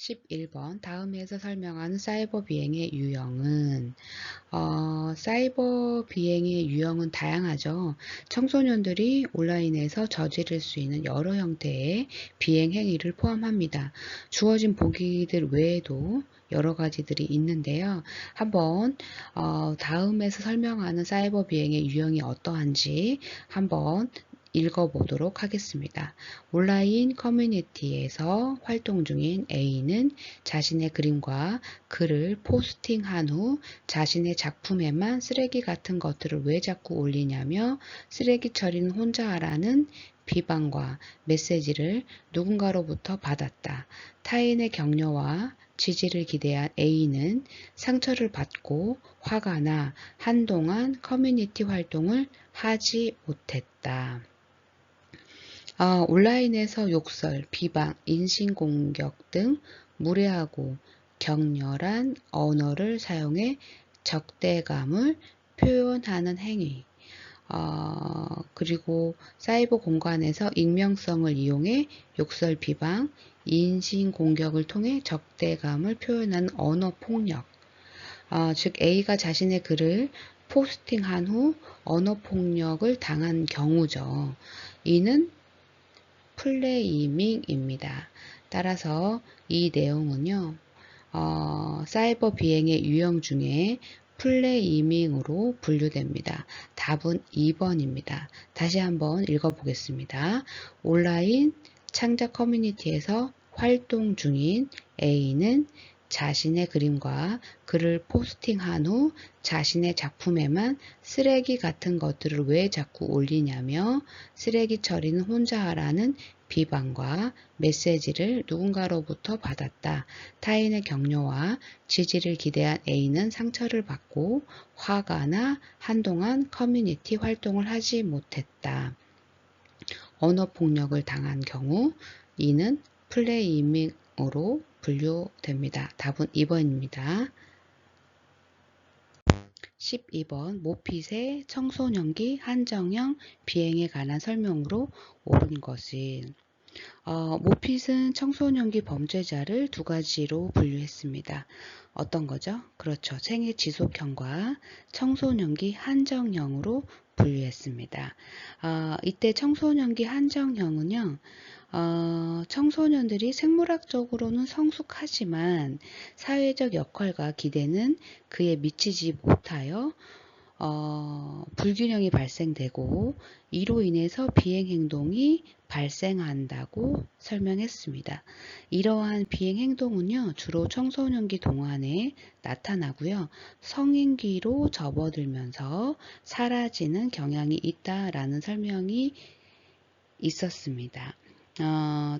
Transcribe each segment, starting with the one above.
11번 다음에서 설명하는 사이버 비행의 유형은 사이버 비행의 유형은 다양하죠. 청소년들이 온라인에서 저지를 수 있는 여러 형태의 비행 행위를 포함합니다. 주어진 보기들 외에도 여러 가지들이 있는데요. 한번 다음에서 설명하는 사이버 비행의 유형이 어떠한지 한번 읽어보도록 하겠습니다. 온라인 커뮤니티에서 활동 중인 A는 자신의 그림과 글을 포스팅한 후 자신의 작품에만 쓰레기 같은 것들을 왜 자꾸 올리냐며 쓰레기 처리는 혼자 하라는 비방과 메시지를 누군가로부터 받았다. 타인의 격려와 지지를 기대한 A는 상처를 받고 화가 나 한동안 커뮤니티 활동을 하지 못했다. 온라인에서 욕설, 비방, 인신공격 등 무례하고 격렬한 언어를 사용해 적대감을 표현하는 행위, 그리고 사이버 공간에서 익명성을 이용해 욕설, 비방, 인신공격을 통해 적대감을 표현하는 언어 폭력, 즉 A가 자신의 글을 포스팅한 후 언어 폭력을 당한 경우죠. 이는 플레이밍입니다. 따라서 이 내용은요, 사이버 비행의 유형 중에 플레이밍으로 분류됩니다. 답은 2번입니다. 다시 한번 읽어보겠습니다. 온라인 창작 커뮤니티에서 활동 중인 A는 자신의 그림과 글을 포스팅한 후 자신의 작품에만 쓰레기 같은 것들을 왜 자꾸 올리냐며 쓰레기 처리는 혼자 하라는 비방과 메시지를 누군가로부터 받았다. 타인의 격려와 지지를 기대한 A는 상처를 받고 화가 나 한동안 커뮤니티 활동을 하지 못했다. 언어폭력을 당한 경우 이는 플레이밍으로 분류됩니다. 답은 2번입니다. 12번 모핏의 청소년기 한정형 비행에 관한 설명으로 옳은 것은 모핏은 청소년기 범죄자를 두 가지로 분류했습니다. 어떤 거죠? 그렇죠. 생애 지속형과 청소년기 한정형으로 분류했습니다. 이때 청소년기 한정형은요, 청소년들이 생물학적으로는 성숙하지만 사회적 역할과 기대는 그에 미치지 못하여 불균형이 발생되고 이로 인해서 비행 행동이 발생한다고 설명했습니다. 이러한 비행 행동은요, 주로 청소년기 동안에 나타나고요, 성인기로 접어들면서 사라지는 경향이 있다라는 설명이 있었습니다.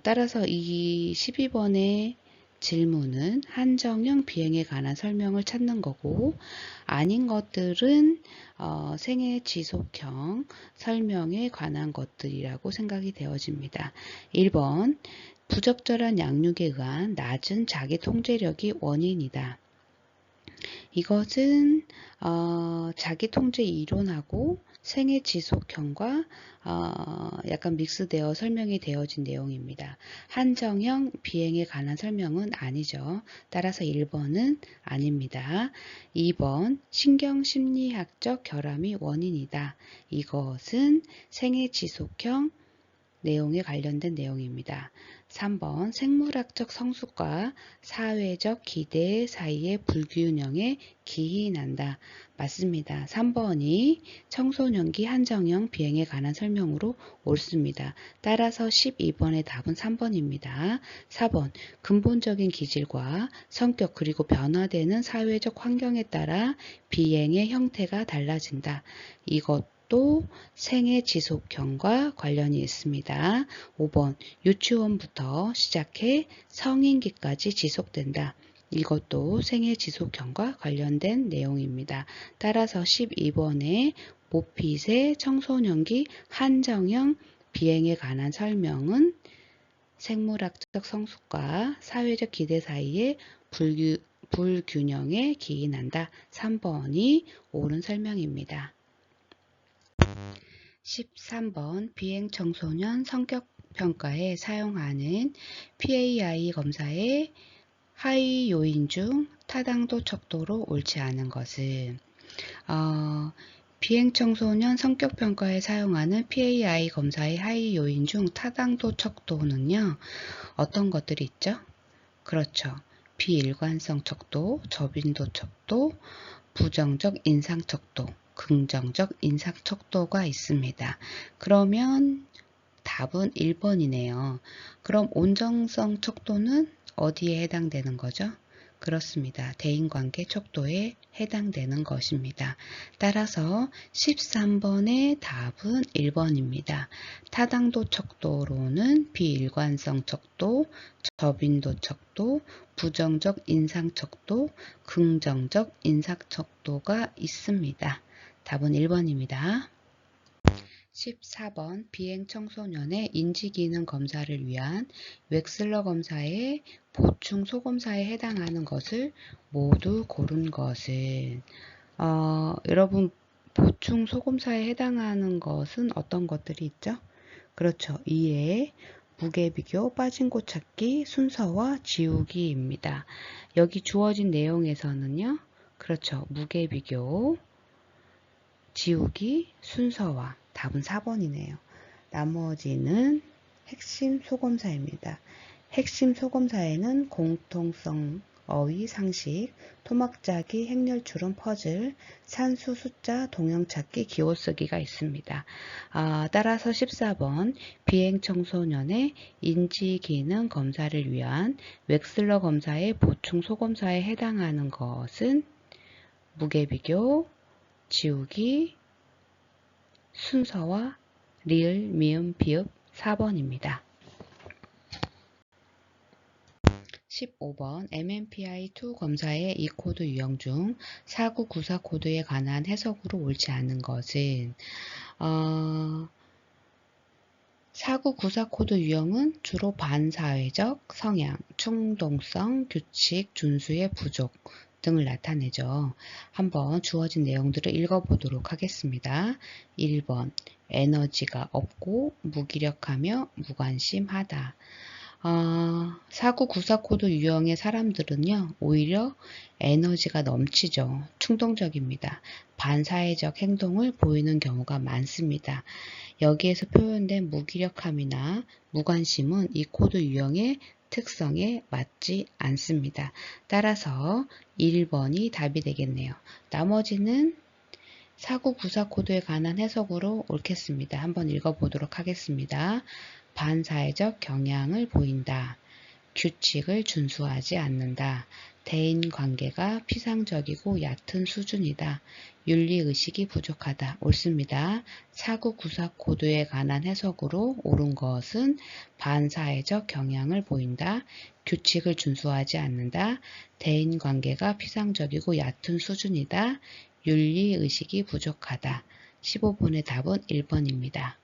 따라서 이 12번의 질문은 한정형 비행에 관한 설명을 찾는 거고, 아닌 것들은 생애 지속형 설명에 관한 것들이라고 생각이 되어집니다. 1번 부적절한 양육에 의한 낮은 자기 통제력이 원인이다. 이것은 자기 통제 이론하고 생애 지속형과 약간 믹스되어 설명이 되어진 내용입니다. 한정형 비행에 관한 설명은 아니죠. 따라서 1번은 아닙니다. 2번 신경심리학적 결함이 원인이다. 이것은 생애 지속형 내용에 관련된 내용입니다. 3번 생물학적 성숙과 사회적 기대 사이의 불균형에 기인한다. 맞습니다. 3번이 청소년기 한정형 비행에 관한 설명으로 옳습니다. 따라서 12번의 답은 3번입니다. 4번 근본적인 기질과 성격 그리고 변화되는 사회적 환경에 따라 비행의 형태가 달라진다. 이것 또 생애 지속형과 관련이 있습니다. 5번 유치원부터 시작해 성인기까지 지속된다. 이것도 생애 지속형과 관련된 내용입니다. 따라서 12번에 모핏의 청소년기 한정형 비행에 관한 설명은 생물학적 성숙과 사회적 기대 사이의 불균형에 기인한다. 3번이 옳은 설명입니다. 13번 비행 청소년 성격 평가에 사용하는 PAI 검사의 하위 요인 중 타당도 척도로 옳지 않은 것은 비행청소년 성격평가에 사용하는 PAI 검사의 하위 요인 중 타당도 척도는요. 어떤 것들이 있죠? 그렇죠. 비일관성 척도, 저빈도 척도, 부정적 인상 척도, 긍정적 인상 척도가 있습니다. 그러면 답은 1번이네요. 그럼 온정성 척도는 어디에 해당되는 거죠? 그렇습니다. 대인관계 척도에 해당되는 것입니다. 따라서 13번의 답은 1번입니다. 타당도 척도로는 비일관성 척도, 저빈도 척도, 부정적 인상 척도, 긍정적 인상 척도가 있습니다. 답은 1번입니다. 14번 비행청소년의 인지기능 검사를 위한 웩슬러 검사의 보충 소검사에 해당하는 것을 모두 고른 것은 여러분 보충 소검사에 해당하는 것은 어떤 것들이 있죠? 그렇죠. 이에 무게비교, 빠진 곳 찾기, 순서와 지우기입니다. 여기 주어진 내용에서는요. 그렇죠. 무게비교, 지우기, 순서와 답은 4번이네요. 나머지는 핵심 소검사입니다. 핵심 소검사에는 공통성, 어휘, 상식, 토막짜기, 행렬추론, 퍼즐, 산수, 숫자, 동형찾기, 기호쓰기가 있습니다. 따라서 14번 비행청소년의 인지기능 검사를 위한 웩슬러 검사의 보충 소검사에 해당하는 것은 무게비교, 지우기, 순서와 리을, 미음, 비읍 4번입니다. 15번 MMPI2 검사의 이 코드 유형 중 4994 코드에 관한 해석으로 옳지 않은 것은 4994 코드 유형은 주로 반사회적 성향, 충동성, 규칙, 준수의 부족 등을 나타내죠. 한번 주어진 내용들을 읽어보도록 하겠습니다. 1번 에너지가 없고 무기력하며 무관심하다. 4994 코드 유형의 사람들은요, 오히려 에너지가 넘치죠. 충동적입니다. 반사회적 행동을 보이는 경우가 많습니다. 여기에서 표현된 무기력함이나 무관심은 이 코드 유형의 특성에 맞지 않습니다. 따라서 1번이 답이 되겠네요. 나머지는 4994 코드에 관한 해석으로 옳겠습니다. 한번 읽어보도록 하겠습니다. 반사회적 경향을 보인다. 규칙을 준수하지 않는다. 대인관계가 피상적이고 얕은 수준이다. 윤리의식이 부족하다. 옳습니다. 4994 코드에 관한 해석으로 옳은 것은 반사회적 경향을 보인다. 규칙을 준수하지 않는다. 대인관계가 피상적이고 얕은 수준이다. 윤리의식이 부족하다. 15번의 답은 1번입니다.